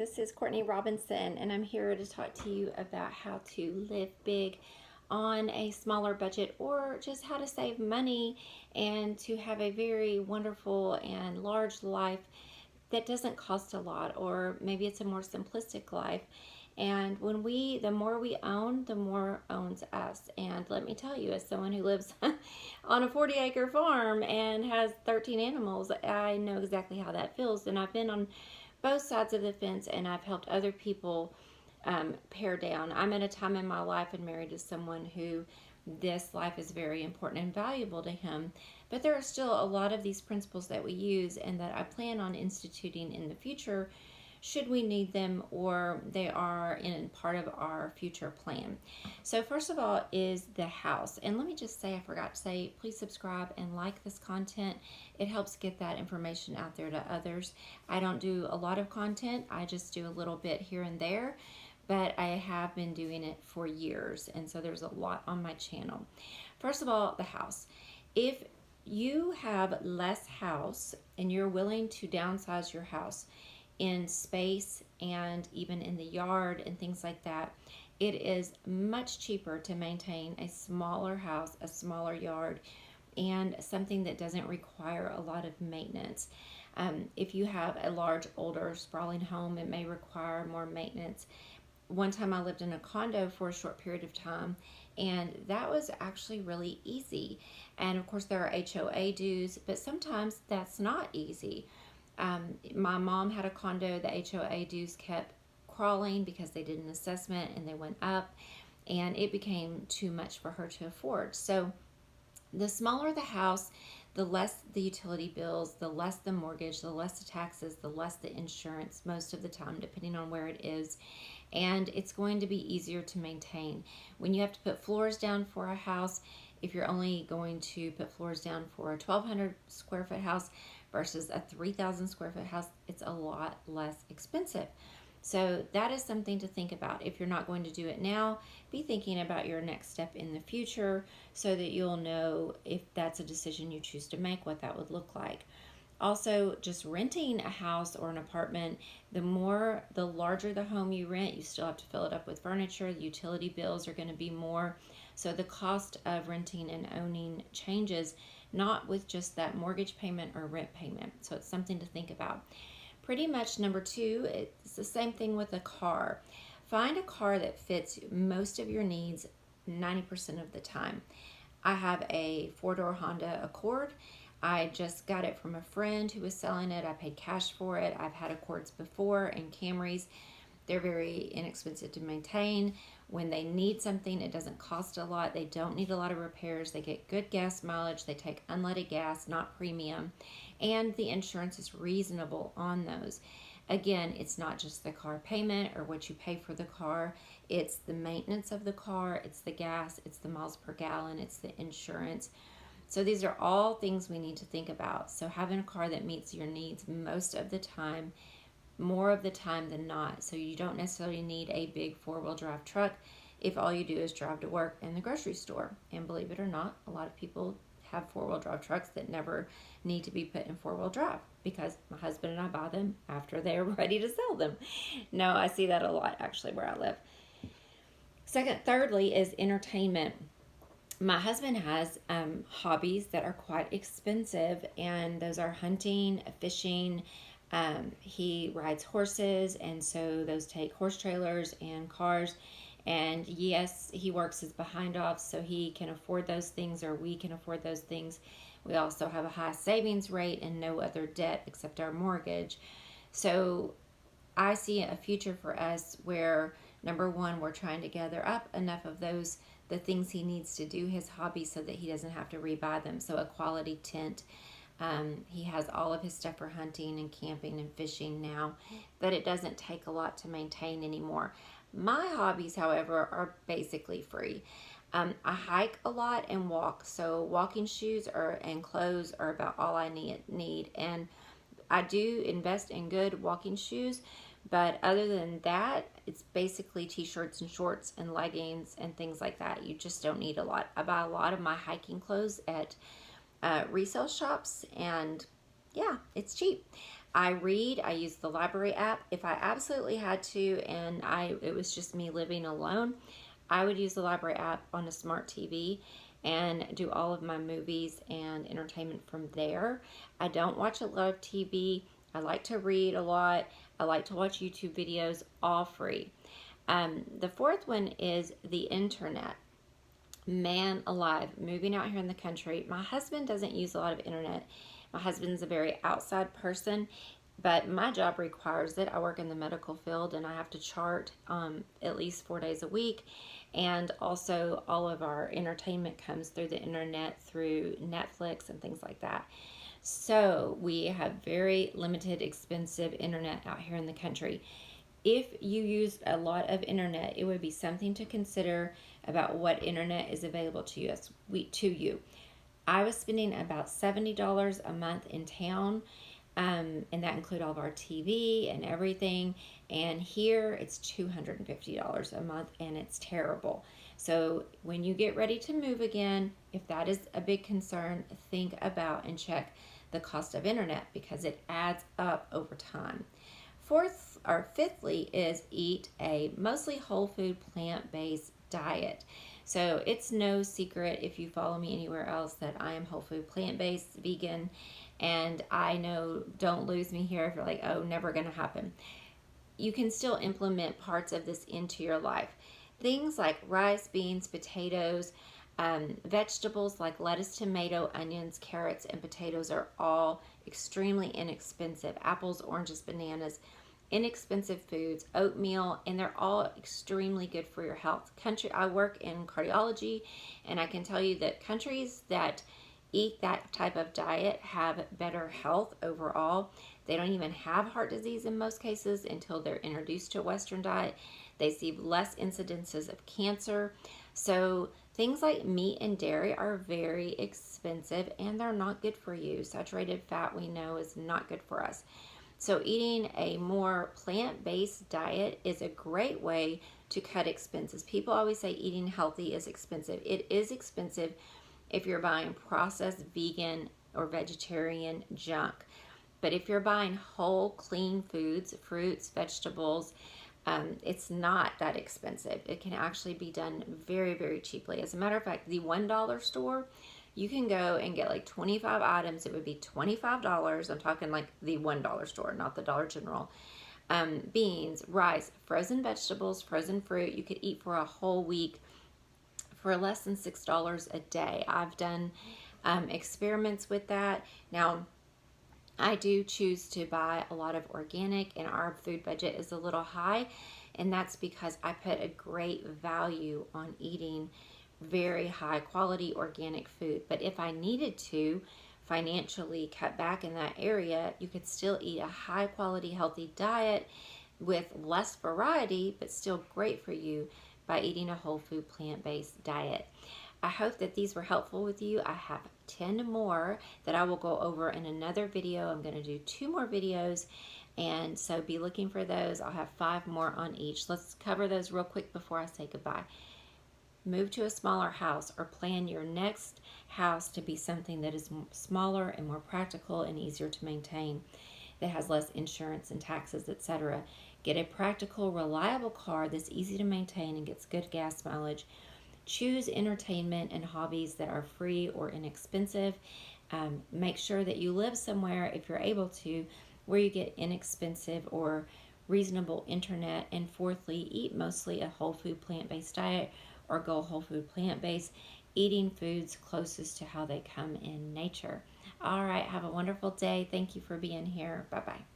this is Courtney Robinson, and I'm here to talk to you about how to live big on a smaller budget, or just how to save money and to have a very wonderful and large life that doesn't cost a lot, or maybe it's a more simplistic life. And the more we own, the more owns us. And let me tell you, as someone who lives on a 40-acre farm and has 13 animals, I know exactly how that feels. And I've been on both sides of the fence, and I've helped other people pare down. I'm at a time in my life and married to someone who this life is very important and valuable to him. But there are still a lot of these principles that we use and that I plan on instituting in the future should we need them, or they are in part of our future plan. So first of all is the house. And let me just say, I forgot to say, please subscribe and like this content. It helps get that information out there to others. I don't do a lot of content. I just do a little bit here and there, but I have been doing it for years. And so there's a lot on my channel. First of all, the house. If you have less house and you're willing to downsize your house in space and even in the yard and things like that, it is much cheaper to maintain a smaller house, a smaller yard, and something that doesn't require a lot of maintenance. If you have a large, older, sprawling home, it may require more maintenance. One time I lived in a condo for a short period of time, and that was actually really easy. And of course, there are HOA dues, but sometimes that's not easy. My mom had a condo. The HOA dues kept crawling because they did an assessment and they went up, and it became too much for her to afford. So the smaller the house, the less the utility bills, the less the mortgage, the less the taxes, the less the insurance most of the time, depending on where it is. And it's going to be easier to maintain. When you have to put floors down for a house, if you're only going to put floors down for a 1,200 square foot house versus a 3,000 square foot house, it's a lot less expensive. So that is something to think about. If you're not going to do it now, be thinking about your next step in the future so that you'll know, if that's a decision you choose to make, what that would look like. Also, just renting a house or an apartment, the larger the home you rent, you still have to fill it up with furniture. The utility bills are going to be more. So the cost of renting and owning changes, not with just that mortgage payment or rent payment. So it's something to think about. Pretty much number two, it's the same thing with a car. Find a car that fits most of your needs 90% of the time. I have a 4-door Honda Accord. I just got it from a friend who was selling it. I paid cash for it. I've had Accords before and Camrys. They're very inexpensive to maintain. When they need something, it doesn't cost a lot. They don't need a lot of repairs. They get good gas mileage. They take unleaded gas, not premium. And the insurance is reasonable on those. Again, it's not just the car payment or what you pay for the car. It's the maintenance of the car. It's the gas. It's the miles per gallon. It's the insurance. So these are all things we need to think about. So having a car that meets your needs most of the time, more of the time than not. So you don't necessarily need a big 4-wheel drive truck if all you do is drive to work and the grocery store. And believe it or not, a lot of people have 4-wheel drive trucks that never need to be put in 4-wheel drive because my husband and I buy them after they're ready to sell them. No, I see that a lot actually where I live. Thirdly is entertainment. My husband has hobbies that are quite expensive, and those are hunting, fishing. He rides horses, and so those take horse trailers and cars. And yes, he works his behind off, so he can afford those things, or we can afford those things. We also have a high savings rate and no other debt except our mortgage. So I see a future for us where, number one, we're trying to gather up enough of the things he needs to do his hobby so that he doesn't have to rebuy them. So a quality tent. He has all of his stuff for hunting and camping and fishing now, but it doesn't take a lot to maintain anymore. My hobbies, however, are basically free. I hike a lot and walk, so walking shoes and clothes are about all I need. And I do invest in good walking shoes, but other than that, it's basically t-shirts and shorts and leggings and things like that. You just don't need a lot. I buy a lot of my hiking clothes at resale shops, and yeah, it's cheap. I read. I use the library app. If I absolutely had to, and it was just me living alone, I would use the library app on a smart TV and do all of my movies and entertainment from there. I don't watch a lot of TV. I like to read a lot. I like to watch YouTube videos, all free. The fourth one is the internet. Man alive, moving out here in the country. My husband doesn't use a lot of internet. My husband's a very outside person, but my job requires it. I work in the medical field and I have to chart at least 4 days a week. And also, all of our entertainment comes through the internet, through Netflix and things like that. So we have very limited, expensive internet out here in the country. If you use a lot of internet, it would be something to consider about what internet is available to you. I was spending about $70 a month in town, and that include all of our TV and everything. And here it's $250 a month, and it's terrible. So when you get ready to move again, if that is a big concern, think about and check the cost of internet because it adds up over time. Fifthly is eat a mostly whole food plant-based diet. So it's no secret if you follow me anywhere else that I am whole food plant-based vegan, and I know, don't lose me here if you're like, oh, never gonna happen. You can still implement parts of this into your life. Things like rice, beans, potatoes, vegetables like lettuce, tomato, onions, carrots, and potatoes are all extremely inexpensive. Apples, oranges, bananas, inexpensive foods, oatmeal, and they're all extremely good for your health. I work in cardiology, and I can tell you that countries that eat that type of diet have better health overall. They don't even have heart disease in most cases until they're introduced to a Western diet. They see less incidences of cancer. So things like meat and dairy are very expensive, and they're not good for you. Saturated fat, we know, is not good for us. So eating a more plant-based diet is a great way to cut expenses. People always say eating healthy is expensive. It is expensive if you're buying processed vegan or vegetarian junk. But if you're buying whole, clean foods, fruits, vegetables, it's not that expensive. It can actually be done very, very cheaply. As a matter of fact, the $1 store, you can go and get like 25 items. It would be $25. I'm talking like the $1 store, not the Dollar General. Beans, rice, frozen vegetables, frozen fruit. You could eat for a whole week for less than $6 a day. I've done experiments with that. Now, I do choose to buy a lot of organic, and our food budget is a little high, and that's because I put a great value on eating very high quality organic food. But if I needed to financially cut back in that area, you could still eat a high quality healthy diet with less variety, but still great for you by eating a whole food plant-based diet. I hope that these were helpful with you. I have 10 more that I will go over in another video. I'm going to do 2 more videos, and so be looking for those. I'll have 5 more on each. Let's cover those real quick before I say goodbye. Move to a smaller house, or plan your next house to be something that is smaller and more practical and easier to maintain, that has less insurance and taxes, etc. Get a practical, reliable car that's easy to maintain and gets good gas mileage. Choose entertainment and hobbies that are free or inexpensive. Make sure that you live somewhere, if you're able to, where you get inexpensive or reasonable internet. And fourthly, eat mostly a whole food plant-based diet, or go whole food plant-based, eating foods closest to how they come in nature. All right, have a wonderful day. Thank you for being here. Bye-bye.